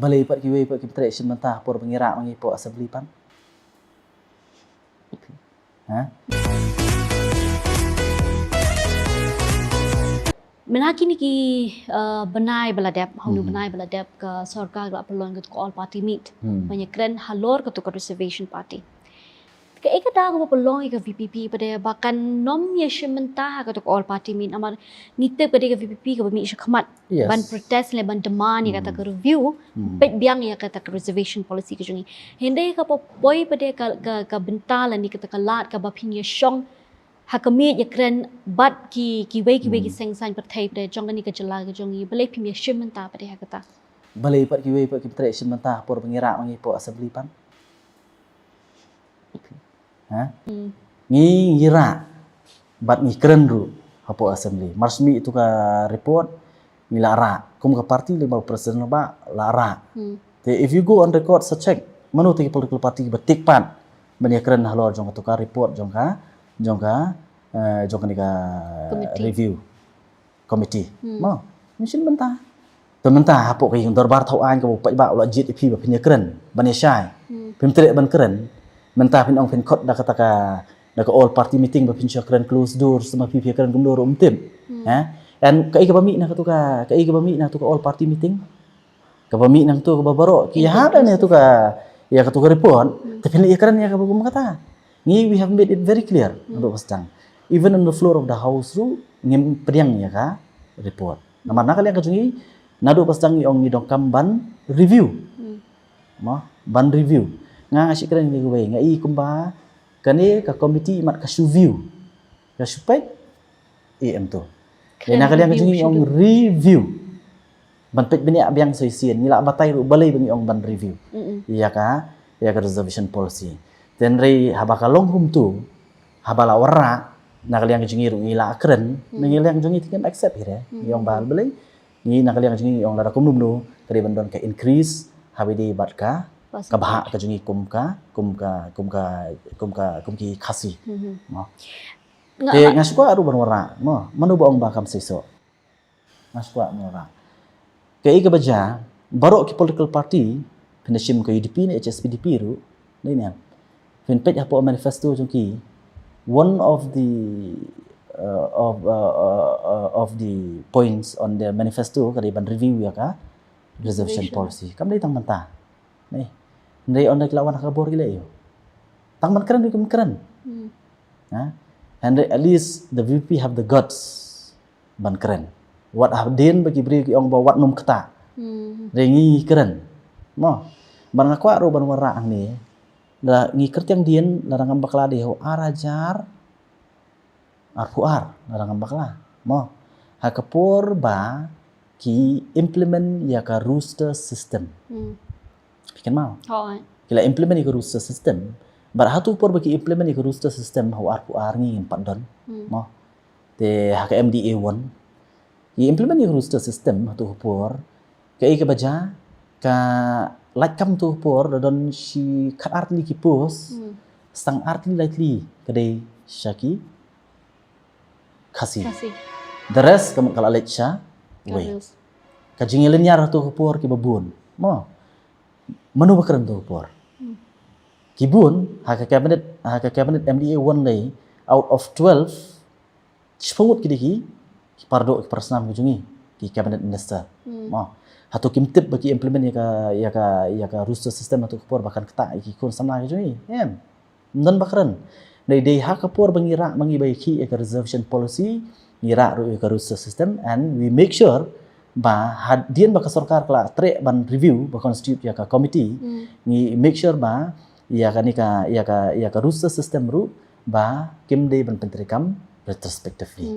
balai pat kiwe pat kim tre mentah por pengira mangi po assembly pan. Ha? Menaki ni ki benai beladap, hanu benai beladap ke sorga gelap peluang ke all party meet. Banyak keren halor ke tukar reservation party. Ke eka dah ke peluang ke VPP pada bahkan nom ya mentah ke tukar all party meet. Amar nite pada ke VPP ke bami syakmat. Ban protes le ban demand ya kata ke review. Bet biang ya kata ke reservation policy ke jungi. Hendai ke boy pada ke bentalan ni kata ke lat ke bapin ya syong. Hakamit ya keren bat ki wei ki sengsan pertai pada jong ni ke jela ke jongi balai pim ya syem mentah pada kata balai pat kiwe pat kim tre mentah por pengira mangi po assembly pan. Ha? Ngi ngira bat ngi keren ru hapo assembly marsmi itu ka report ni lara kum ka parti 5% ba lara. If you go on record check manu ti political party betik pan bani keren halor jong ka report jong ka nika review committee. Mo, mungkin mentah. Mentah hapo kay yung darbar tau an ka pai ba ulah jit ipi ba pinya keren bani syai. Pim tre ban keren. Mentah pin ong pin kot da kata ka all party meeting ba pinya keren close door sama pipi keren gum door umtim. Ha? And kai ka bami na kai ka bami na to ka all party meeting. Ka bami nang to ka babaro ki hada na to ka ya ka to ka report. Tapi ni keren ya ka bagum kata. We have made it very clear untuk pasang. Even on the floor of the house ru ngem priang ya ka report. Nama nakal yang kajungi nado pasang yung ngidong ban review. Mo ban review. Nga ngasih keren ni gue nga I kumba kani ka committee mat ka review. Ka supay EM to. Dan nakal yang kajungi yung review. Ban pet bini abyang soisien nila batay ru balay bini yung ban review. Iya ka reservation policy. Dan ri haba kalong hum tu habala warra nakaliang jungi ru ngila keren ngiliang jungi tingam accept ire yang bal belai ni nakaliang jungi yang lara kumnum no kari bandon ka increase habidi bat ka bahak ka jungi kumki khasi mo te ngasukwa aru ban warra mo manu ba ong bakam seso ngasukwa warra ke I baja barok ki political party penashim ka UDP ni HSPDP ru ni Pinpet hapo manifesto jungki one of the points on the manifesto kariban review ya ka reservation policy kam dai tang mentah nih ndai on dak lawan kabor gila yo tang man keren kum keren ha and at least the VP have the guts ban keren what have den bagi beri ong ba wat num kata rengi keren mo ban ngakwa ro ban wara ang ni da ngikert yang dien larang bakla de ho arajar arpuar larang bakla mo hakapor ba ki implement ya ka rooster system pikan mau kila implement ya ka rooster system bar hatu por ba ki implement ya ka rooster system ho arpuar ngi padon mo te hak MDA 1 ki implement ya ka rooster system hatu por kai ka baja ka like tu por don si kat artli ki pos sang artli likely kadai shaki khasi the rest kamu kala lecha we kajingilin nyar tu por ki babun mo manu bakran tu por kibun ha cabinet MDA 1 lay out of 12 sepungut ki pardo ki personam jungi ki cabinet minister mo hatu kimtip bagi implement ya ka rooster system atau kupor bahkan keta iki kun sama ke jui dan bakran dai ha kapor bangira mangi baiki ya ka reservation policy ngira ru ya ka rooster system and we make sure ba hadien ba ka sarkar kala tre ban review ba constitute ya ka committee ni make sure ba ya ka rooster system ru ba kim dai ban pentrikam retrospectively